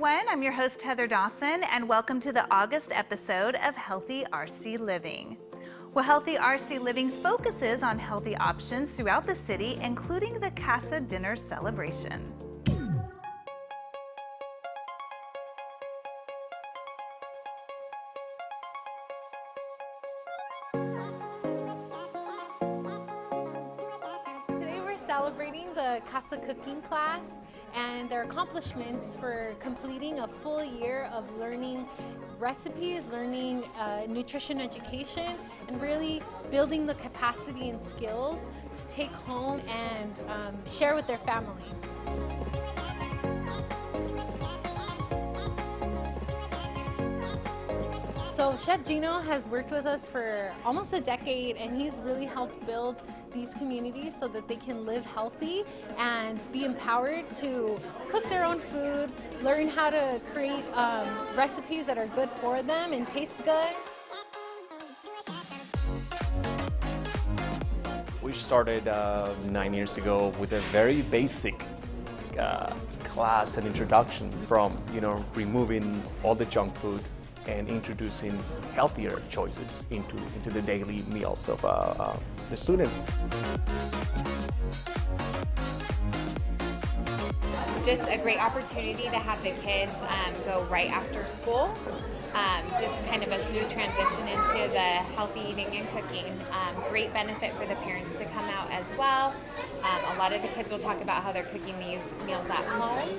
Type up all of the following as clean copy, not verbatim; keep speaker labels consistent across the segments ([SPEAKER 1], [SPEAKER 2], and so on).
[SPEAKER 1] everyone. I'm your host, Heather Dawson, and welcome to the August episode of Healthy RC Living. Well, Healthy RC Living focuses on healthy options throughout the city, including the Casa Dinner Celebration.
[SPEAKER 2] Today we're celebrating the Casa cooking class and their accomplishments for completing a full year of learning recipes, learning nutrition education, and really building the capacity and skills to take home and share with their families. So Chef Gino has worked with us for almost a decade, and he's really helped build these communities so that they can live healthy and be empowered to cook their own food, learn how to create recipes that are good for them and taste good.
[SPEAKER 3] We started 9 years ago with a very basic class and introduction from, removing all the junk food and introducing healthier choices into the daily meals of the students.
[SPEAKER 4] Just a great opportunity to have the kids go right after school. Just kind of a smooth transition into the healthy eating and cooking. Great benefit for the parents to come out as well. A lot of the kids will talk about how they're cooking these meals at home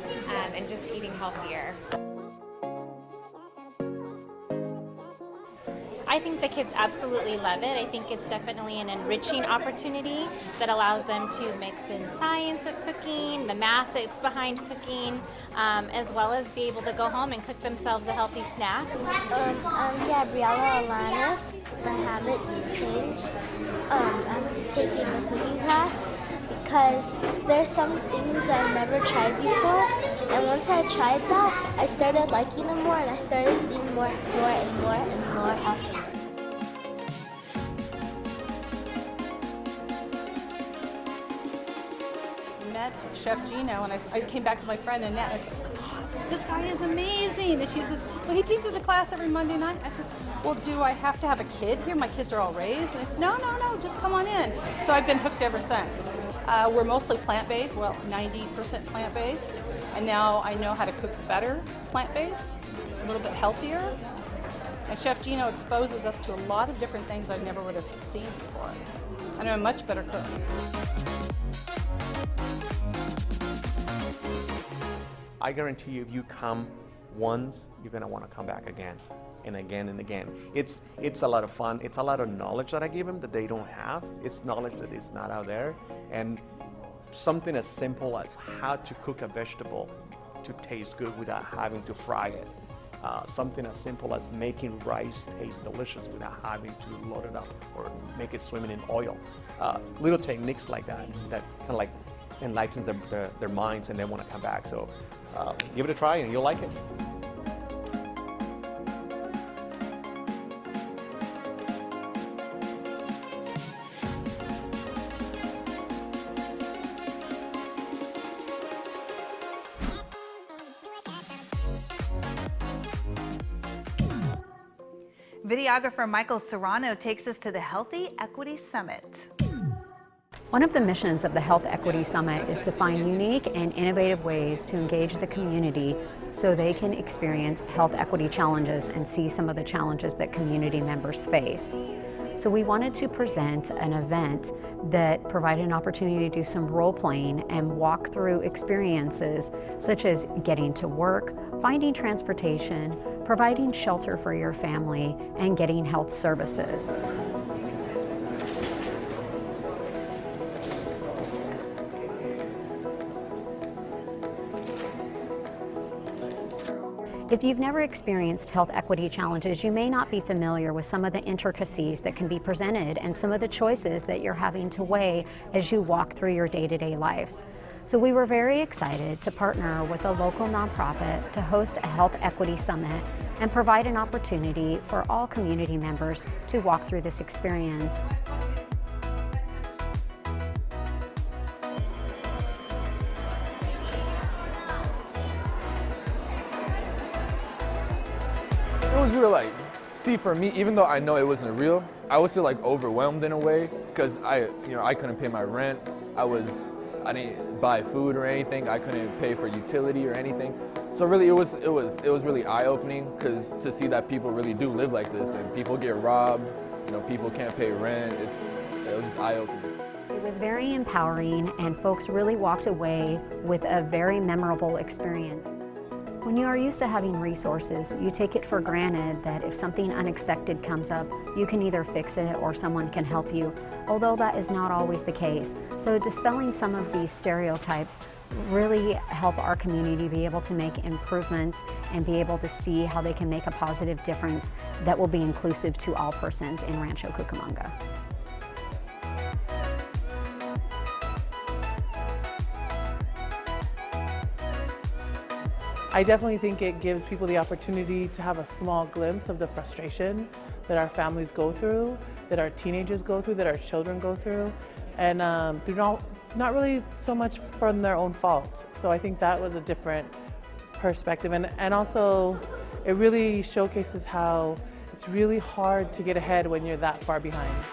[SPEAKER 4] and just eating healthier.
[SPEAKER 5] I think the kids absolutely love it. I think it's definitely an enriching opportunity that allows them to mix in science of cooking, the math that's behind cooking, as well as be able to go home and cook themselves a healthy snack.
[SPEAKER 6] I'm Gabriella Alanis. My habits changed. I'm taking a cooking class because there's some things I've never tried before, and once I tried that, I started liking them more, and I started eating more and more healthy.
[SPEAKER 7] Met Chef Gino, and I came back to my friend Annette, and I said, "Oh, this guy is amazing." And she says, "Well, he teaches a class every Monday night." I said, "Well, do I have to have a kid here? My kids are all raised." And I said, No, just come on in. So I've been hooked ever since. We're mostly plant-based, 90% plant-based, and now I know how to cook better plant-based, a little bit healthier. And Chef Gino exposes us to a lot of different things I never would have seen before. And I'm a much better cook.
[SPEAKER 3] I guarantee you, if you come once, you're gonna want to come back again and again and again. It's a lot of fun. It's a lot of knowledge that I give them that they don't have. It's knowledge that is not out there. And something as simple as how to cook a vegetable to taste good without having to fry it. Something as simple as making rice taste delicious without having to load it up or make it swimming in oil. Little techniques like that kind of like enlightens their minds, and they want to come back. So give it a try and you'll like it.
[SPEAKER 1] Videographer Michael Serrano takes us to the Healthy Equity Summit.
[SPEAKER 8] One of the missions of the Health Equity Summit is to find unique and innovative ways to engage the community so they can experience health equity challenges and see some of the challenges that community members face. So we wanted to present an event that provided an opportunity to do some role playing and walk through experiences such as getting to work, finding transportation, providing shelter for your family, and getting health services. If you've never experienced health equity challenges, you may not be familiar with some of the intricacies that can be presented and some of the choices that you're having to weigh as you walk through your day-to-day lives. So we were very excited to partner with a local nonprofit to host a Health Equity Summit and provide an opportunity for all community members to walk through this experience.
[SPEAKER 9] See, for me, even though I know it wasn't real, I was still like overwhelmed in a way because I couldn't pay my rent. I didn't buy food or anything. I couldn't pay for utility or anything. So really, it was really eye-opening because to see that people really do live like this and people get robbed. People can't pay rent. It was just eye-opening.
[SPEAKER 8] It was very empowering, and folks really walked away with a very memorable experience. When you are used to having resources, you take it for granted that if something unexpected comes up, you can either fix it or someone can help you, although that is not always the case. So dispelling some of these stereotypes really help our community be able to make improvements and be able to see how they can make a positive difference that will be inclusive to all persons in Rancho Cucamonga.
[SPEAKER 10] I definitely think it gives people the opportunity to have a small glimpse of the frustration that our families go through, that our teenagers go through, that our children go through, and through not really so much from their own fault. So I think that was a different perspective, and also it really showcases how it's really hard to get ahead when you're that far behind.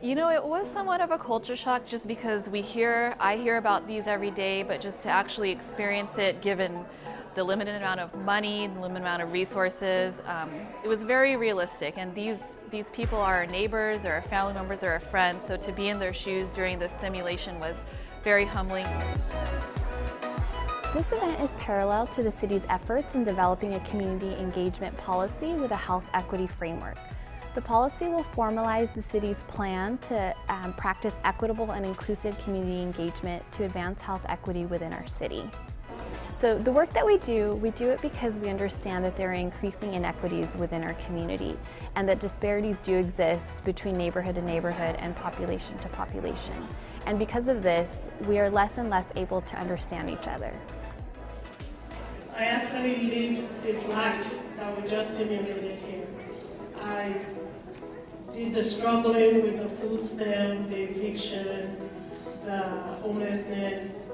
[SPEAKER 11] You know, it was somewhat of a culture shock just because I hear about these every day, but just to actually experience it, given the limited amount of money, the limited amount of resources, it was very realistic. And these people are our neighbors, they're our family members, they're our friends. So to be in their shoes during this simulation was very humbling.
[SPEAKER 12] This event is parallel to the city's efforts in developing a community engagement policy with a health equity framework. The policy will formalize the city's plan to practice equitable and inclusive community engagement to advance health equity within our city. So the work that we do it because we understand that there are increasing inequities within our community and that disparities do exist between neighborhood to neighborhood and population to population. And because of this, we are less and less able to understand each other.
[SPEAKER 13] I actually live this life that we just simulated here. I did the struggling with the food stamp, the eviction, the homelessness.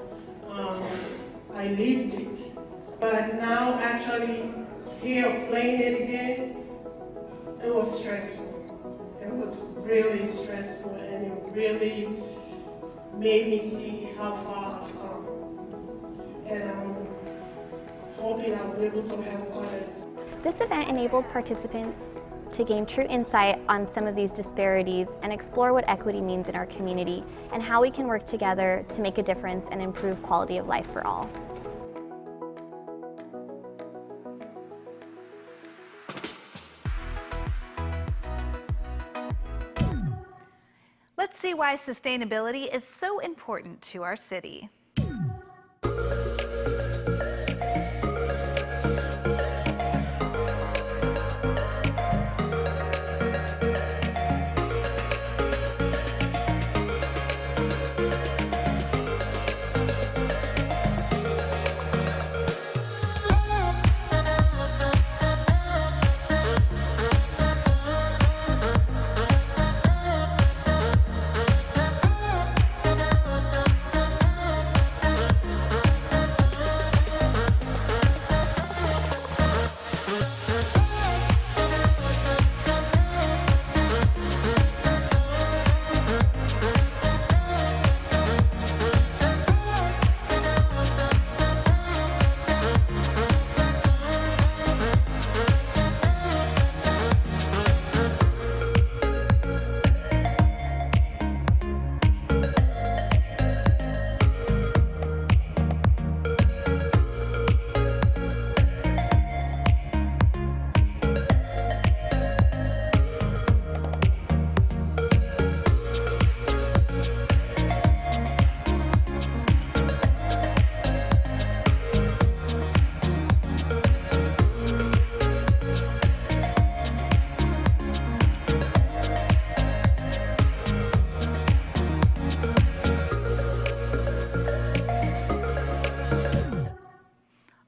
[SPEAKER 13] I lived it. But now actually here playing it again, it was stressful. It was really stressful, and it really made me see how far I've come. And I'm hoping I'll be able to help others.
[SPEAKER 12] This event enabled participants to gain true insight on some of these disparities and explore what equity means in our community and how we can work together to make a difference and improve quality of life for all.
[SPEAKER 1] Let's see why sustainability is so important to our city.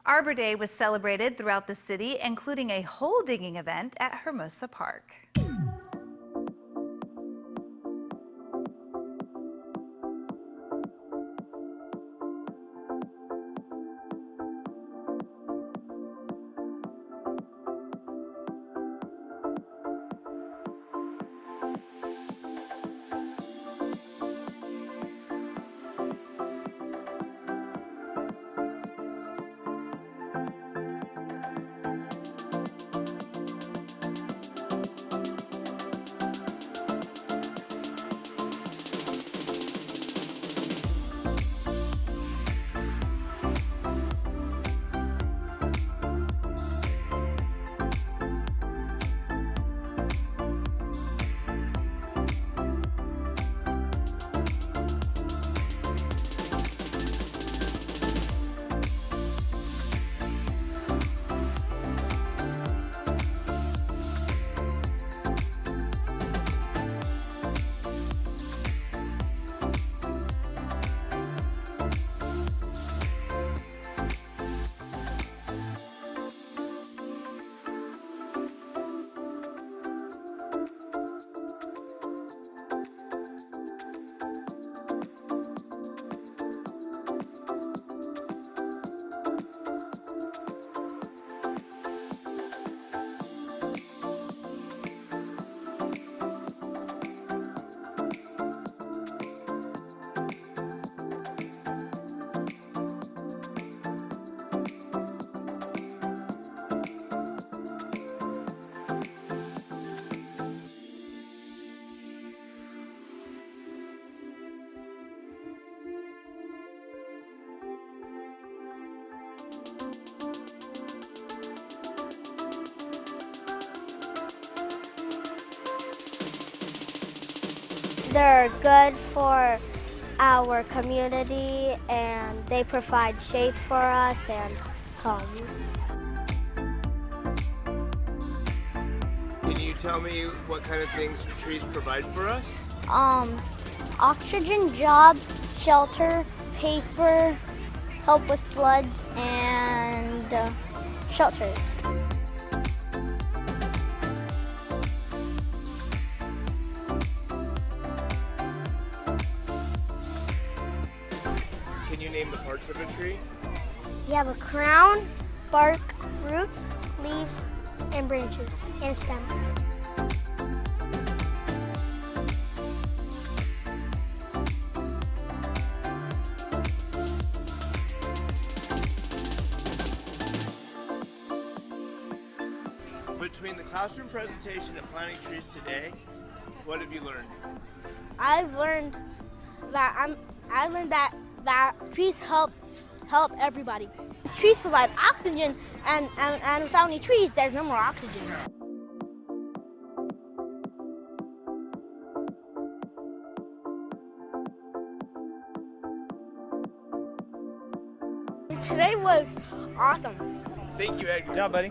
[SPEAKER 1] Arbor Day was celebrated throughout the city, including a hole digging event at Hermosa Park.
[SPEAKER 6] They're good for our community and they provide shade for us and homes.
[SPEAKER 14] Can you tell me what kind of things trees provide for us?
[SPEAKER 6] Oxygen, jobs, shelter, paper, help with floods, and shelters.
[SPEAKER 14] Can you name the parts of a tree?
[SPEAKER 6] You have a crown, bark, roots, leaves, and branches, and stem.
[SPEAKER 14] Between the classroom presentation and planting trees today, what have you learned?
[SPEAKER 6] I've learned that that trees help everybody. Trees provide oxygen, and without any trees, there's no more oxygen. Today was awesome.
[SPEAKER 14] Thank you, Edgar.
[SPEAKER 9] Good job, buddy.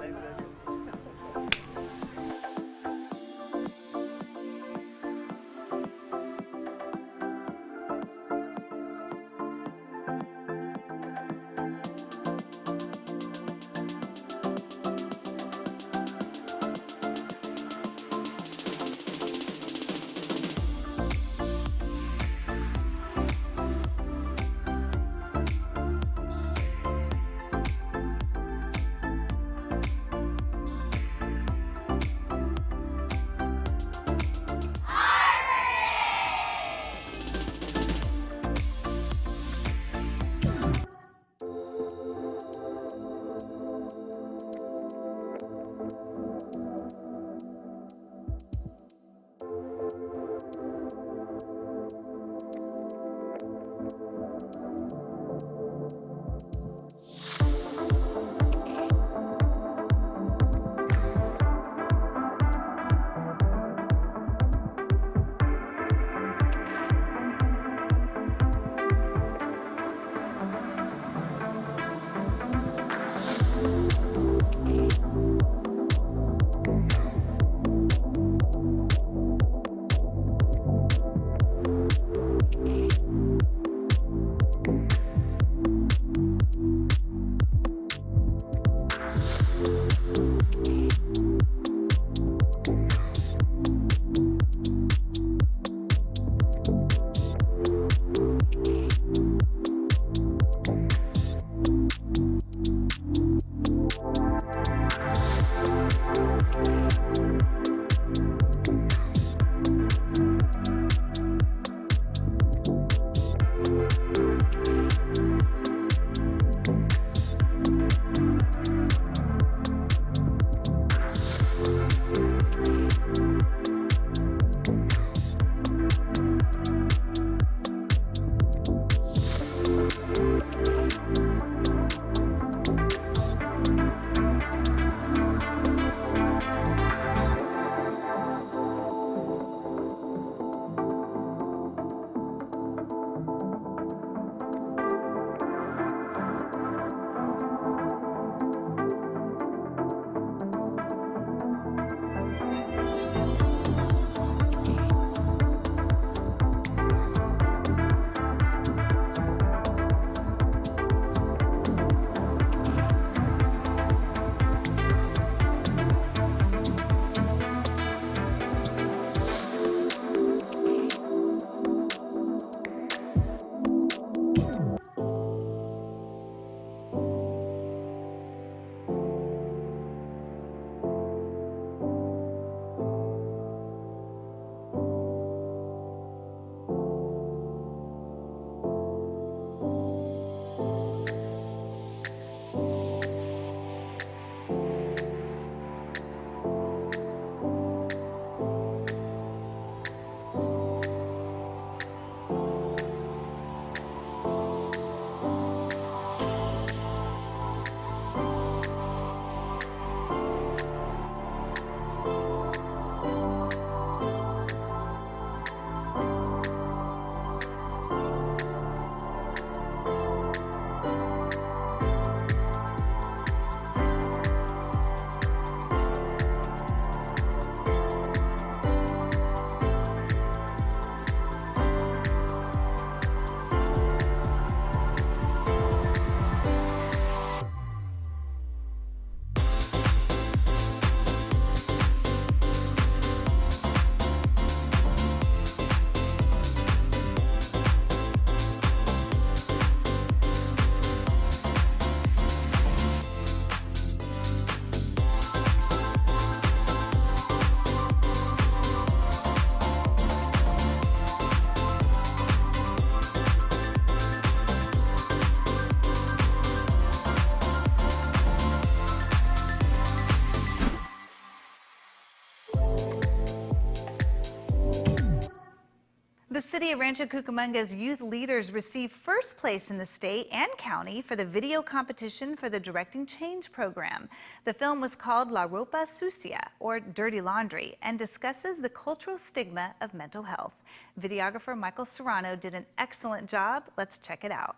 [SPEAKER 1] City of Rancho Cucamonga's youth leaders received first place in the state and county for the video competition for the Directing Change program. The film was called La Ropa Sucia, or Dirty Laundry, and discusses the cultural stigma of mental health. Videographer Michael Serrano did an excellent job. Let's check it out.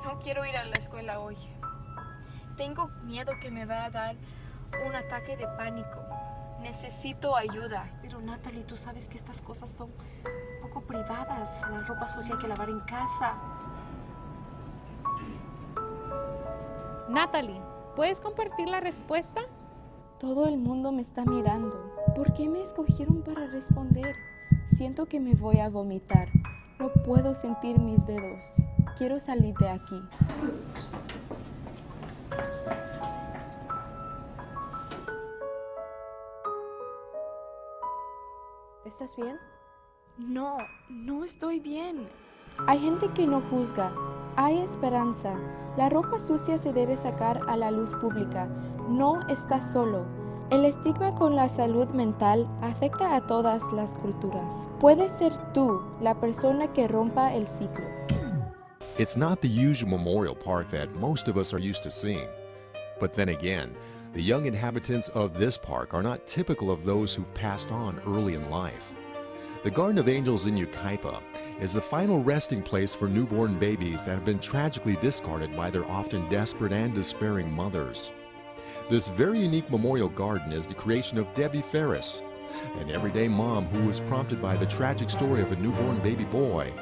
[SPEAKER 15] No quiero ir a la escuela hoy. Tengo miedo que me va a dar un ataque de pánico. Necesito ayuda.
[SPEAKER 16] Pero Natalie, tú sabes que estas cosas son un poco privadas. La ropa sucia hay que lavar en casa.
[SPEAKER 2] Natalie, ¿puedes compartir la respuesta?
[SPEAKER 17] Todo el mundo me está mirando. ¿Por qué me escogieron para responder? Siento que me voy a vomitar. No puedo sentir mis dedos. Quiero salir de aquí.
[SPEAKER 16] ¿Estás bien? No, no estoy bien.
[SPEAKER 17] Hay gente que no juzga. Hay esperanza. La ropa sucia se debe sacar a la luz pública. No estás solo. El estigma con la salud mental afecta a todas las culturas. Puedes ser tú la persona que rompa el ciclo.
[SPEAKER 18] It's not the usual memorial park that most of us are used to seeing. But then again, the young inhabitants of this park are not typical of those who've passed on early in life. The Garden of Angels in Yucaipa is the final resting place for newborn babies that have been tragically discarded by their often desperate and despairing mothers. This very unique memorial garden is the creation of Debbie Ferris, an everyday mom who was prompted by the tragic story of a newborn baby boy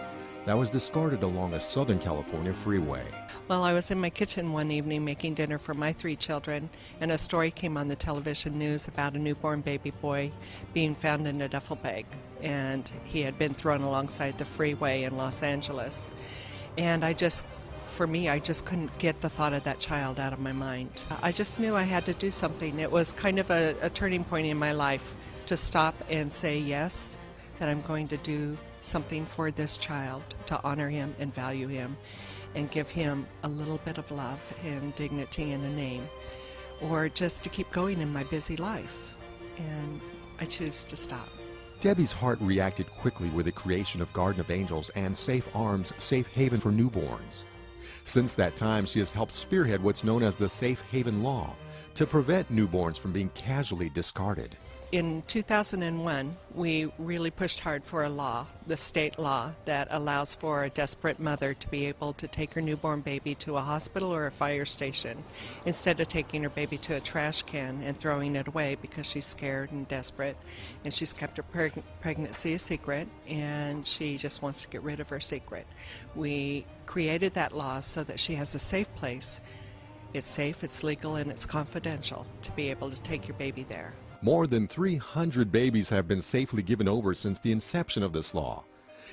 [SPEAKER 18] that was discarded along a Southern California freeway.
[SPEAKER 19] Well, I was in my kitchen one evening making dinner for my 3 children, and a story came on the television news about a newborn baby boy being found in a duffel bag, and he had been thrown alongside the freeway in Los Angeles. And I just couldn't get the thought of that child out of my mind. I just knew I had to do something. It was kind of a turning point in my life to stop and say yes, that I'm going to do something for this child, to honor him and value him and give him a little bit of love and dignity and a name, or just to keep going in my busy life. And I choose to stop.
[SPEAKER 18] Debbie's heart reacted quickly with the creation of Garden of Angels and Safe Arms, Safe Haven for Newborns. Since that time, she has helped spearhead what's known as the Safe Haven Law to prevent newborns from being casually discarded.
[SPEAKER 19] In 2001, we really pushed hard for a law, the state law, that allows for a desperate mother to be able to take her newborn baby to a hospital or a fire station instead of taking her baby to a trash can and throwing it away because she's scared and desperate, and she's kept her pregnancy a secret, and she just wants to get rid of her secret. We created that law so that she has a safe place. It's safe, it's legal, and it's confidential to be able to take your baby there.
[SPEAKER 18] More than 300 babies have been safely given over since the inception of this law.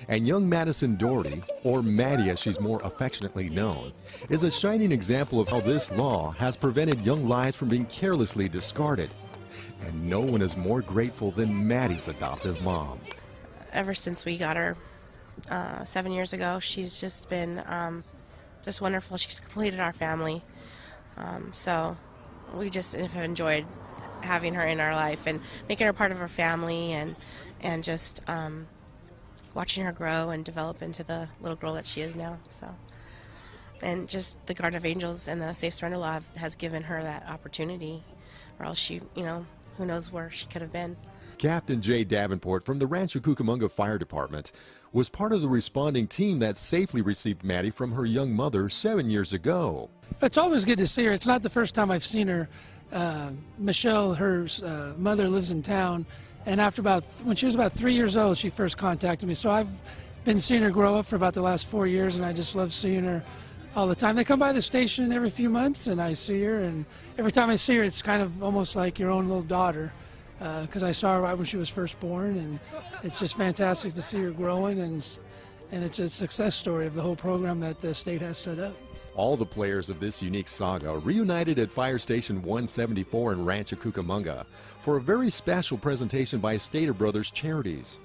[SPEAKER 18] And young Madison Doherty, or Maddie as she's more affectionately known, is a shining example of how this law has prevented young lives from being carelessly discarded. And no one is more grateful than Maddie's adoptive mom.
[SPEAKER 20] Ever since we got her 7 years ago, she's just been just wonderful. She's completed our family. So we just have enjoyed having her in our life and making her part of our family, and just watching her grow and develop into the little girl that she is now. So, and just the Garden of Angels and the Safe Surrender Law has given her that opportunity, or else she, who knows where she could have been.
[SPEAKER 18] Captain Jay Davenport from the Rancho Cucamonga Fire Department was part of the responding team that safely received Maddie from her young mother 7 years ago.
[SPEAKER 21] It's always good to see her. It's not the first time I've seen her. Michelle, her mother, lives in town, and when she was about 3 years old, she first contacted me. So I've been seeing her grow up for about the last 4 years, and I just love seeing her all the time. They come by the station every few months, and I see her, and every time I see her, it's kind of almost like your own little daughter, because I saw her right when she was first born, and it's just fantastic to see her growing, and it's a success story of the whole program that the state has set up.
[SPEAKER 18] All the players of this unique saga reunited at Fire Station 174 in Rancho Cucamonga for a very special presentation by Stater Brothers Charities.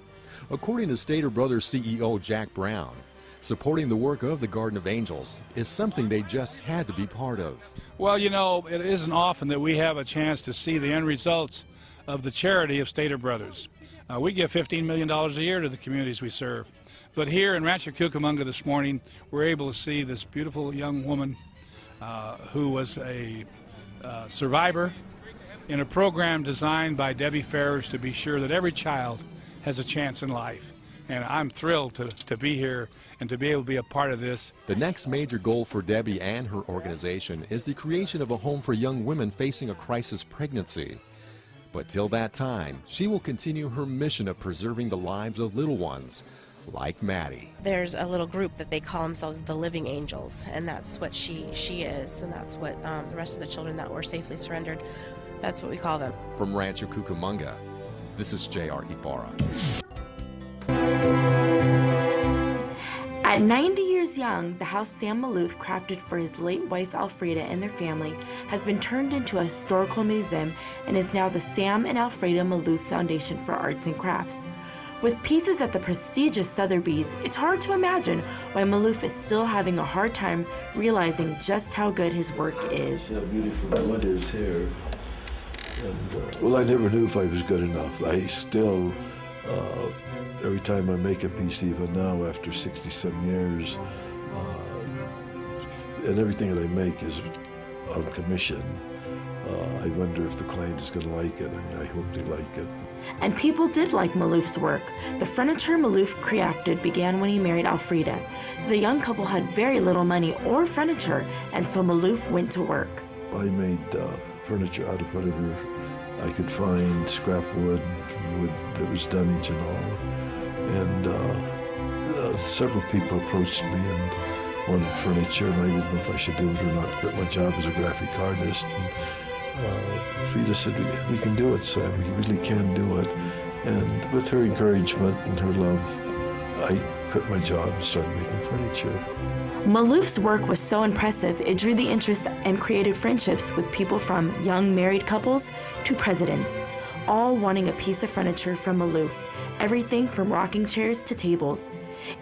[SPEAKER 18] According to Stater Brothers CEO Jack Brown, Supporting the work of the Garden of Angels is something they just had to be part of.
[SPEAKER 4] Well, you know, it isn't often that we have a chance to see the end results of the charity of Stater Brothers. We give $15 million a year to the communities we serve. But here in Rancho Cucamonga this morning, we're able to see this beautiful young woman who was a survivor in a program designed by Debbie Ferrers to be sure that every child has a chance in life. And I'm thrilled to be here and to be able to be a part of this.
[SPEAKER 18] The next major goal for Debbie and her organization is the creation of a home for young women facing a crisis pregnancy. But till that time, she will continue her mission of preserving the lives of little ones, like Maddie.
[SPEAKER 20] There's a little group that they call themselves the Living Angels, and that's what she is, and that's what the rest of the children that were safely surrendered, that's what we call them.
[SPEAKER 18] From Rancho Cucamonga, this is J.R. Ibarra.
[SPEAKER 22] At 90 years young, the house Sam Maloof crafted for his late wife Alfreda and their family has been turned into a historical museum and is now the Sam and Alfreda Maloof Foundation for Arts and Crafts. With pieces at the prestigious Sotheby's, it's hard to imagine why Maloof is still having a hard time realizing just how good his work is.
[SPEAKER 23] See how beautiful the wood is here. And, well, I never knew if I was good enough. I still, every time I make a piece, even now after 60-some years, and everything that I make is on commission. I wonder if the client is going to like it. I hope they like it.
[SPEAKER 22] And people did like Maloof's work. The furniture Maloof crafted began when he married Alfreda. The young couple had very little money or furniture, and so Maloof went to work.
[SPEAKER 23] I made furniture out of whatever I could find, scrap wood that was dunnage and all. And several people approached me and wanted furniture, and I didn't know if I should do it or not. Quit my job as a graphic artist. And Frida said, we can do it, Sam. We really can do it. And with her encouragement and her love, I quit my job and started making furniture.
[SPEAKER 22] Maloof's work was so impressive, it drew the interest and created friendships with people from young married couples to presidents, all wanting a piece of furniture from Maloof, everything from rocking chairs to tables.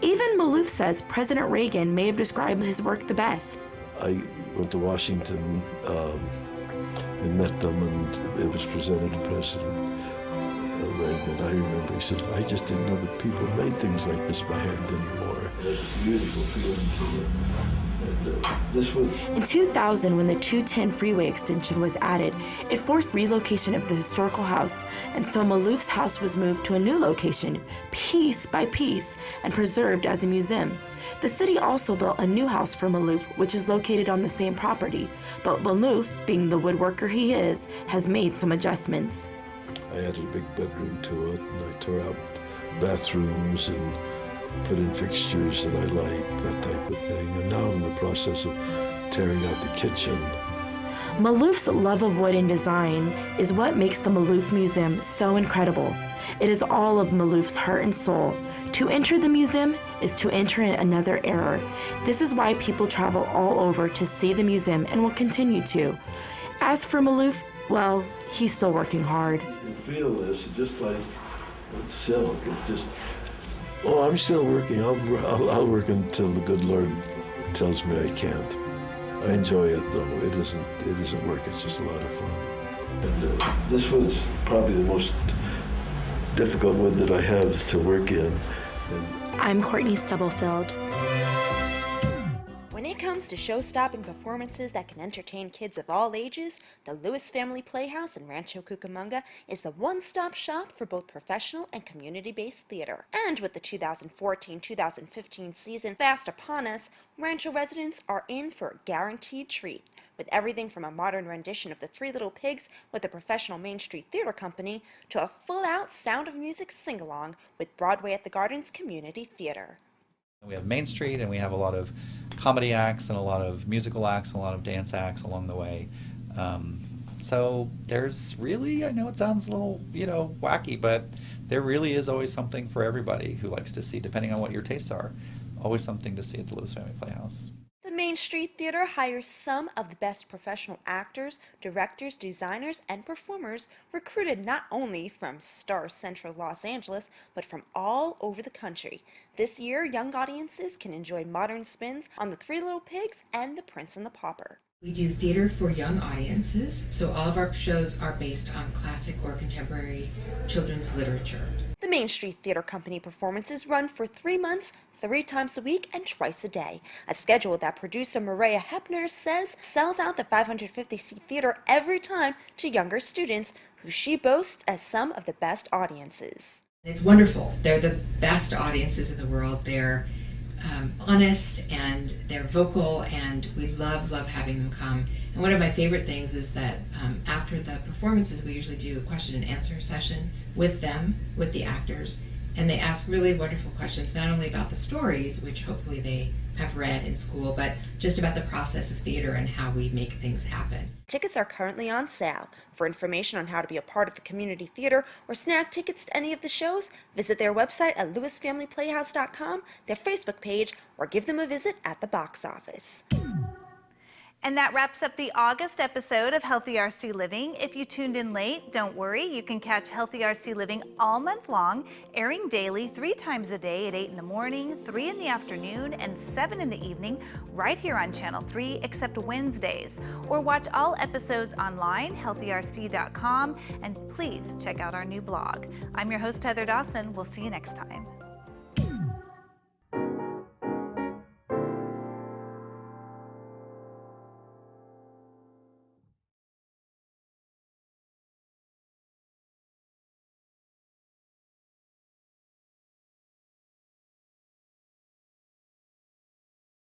[SPEAKER 22] Even Maloof says President Reagan may have described his work the best.
[SPEAKER 23] I went to Washington and met them, and it was presented to President Reagan. I remember he said, I just didn't know that people made things like this by hand anymore. It's a beautiful feeling to it.
[SPEAKER 22] In 2000, when the 210 freeway extension was added, it forced relocation of the historical house, and so Maloof's house was moved to a new location, piece by piece, and preserved as a museum. The city also built a new house for Maloof, which is located on the same property, but Maloof, being the woodworker he is, has made some adjustments.
[SPEAKER 23] I added a big bedroom to it, and I tore out bathrooms and put in fixtures that I like, that type of thing. And now I'm in the process of tearing out the kitchen.
[SPEAKER 22] Maloof's love of wood and design is what makes the Maloof Museum so incredible. It is all of Maloof's heart and soul. To enter the museum is to enter in another era. This is why people travel all over to see the museum and will continue to. As for Maloof, well, he's still working hard.
[SPEAKER 23] You can feel this, just like with silk. It just, oh, I'm still working. I'll work until the good Lord tells me I can't. I enjoy it though. It isn't work. It's just a lot of fun. And this wood's probably the most difficult wood that I have to work in.
[SPEAKER 22] I'm Courtney Stubblefield.
[SPEAKER 24] When it comes to show-stopping performances that can entertain kids of all ages, the Lewis Family Playhouse in Rancho Cucamonga is the one-stop shop for both professional and community-based theater. And with the 2014-2015 season fast upon us, Rancho residents are in for a guaranteed treat, with everything from a modern rendition of The Three Little Pigs with a professional Main Street theater company to a full-out Sound of Music sing-along with Broadway at the Gardens Community Theater.
[SPEAKER 25] We have Main Street, and we have a lot of comedy acts and a lot of musical acts and a lot of dance acts along the way. So there's really, I know it sounds a little, wacky, but there really is always something for everybody who likes to see, depending on what your tastes are. Always something to see at the Lewis Family Playhouse.
[SPEAKER 24] The Main Street Theater hires some of the best professional actors, directors, designers, and performers recruited not only from Star Central Los Angeles, but from all over the country. This year, young audiences can enjoy modern spins on The Three Little Pigs and The Prince and the Pauper.
[SPEAKER 3] We do theater for young audiences, so all of our shows are based on classic or contemporary children's literature.
[SPEAKER 24] The Main Street Theater Company performances run for 3 months, 3 times a week and twice a day. A schedule that producer Maria Hepner says sells out the 550-seat theater every time to younger students, who she boasts as some of the best audiences.
[SPEAKER 3] It's wonderful. They're the best audiences in the world. They're honest and they're vocal, and we love having them come. And one of my favorite things is that after the performances, we usually do a question and answer session with them, with the actors, and they ask really wonderful questions, not only about the stories, which hopefully they have read in school, but just about the process of theater and how we make things happen.
[SPEAKER 24] Tickets are currently on sale. For information on how to be a part of the community theater or snag tickets to any of the shows, visit their website at lewisfamilyplayhouse.com, their Facebook page, or give them a visit at the box office.
[SPEAKER 1] And that wraps up the August episode of Healthy RC Living. If you tuned in late, don't worry. You can catch Healthy RC Living all month long, airing daily 3 times a day at 8 in the morning, 3 in the afternoon, and 7 in the evening, right here on Channel 3, except Wednesdays. Or watch all episodes online, healthyrc.com, and please check out our new blog. I'm your host, Heather Dawson. We'll see you next time.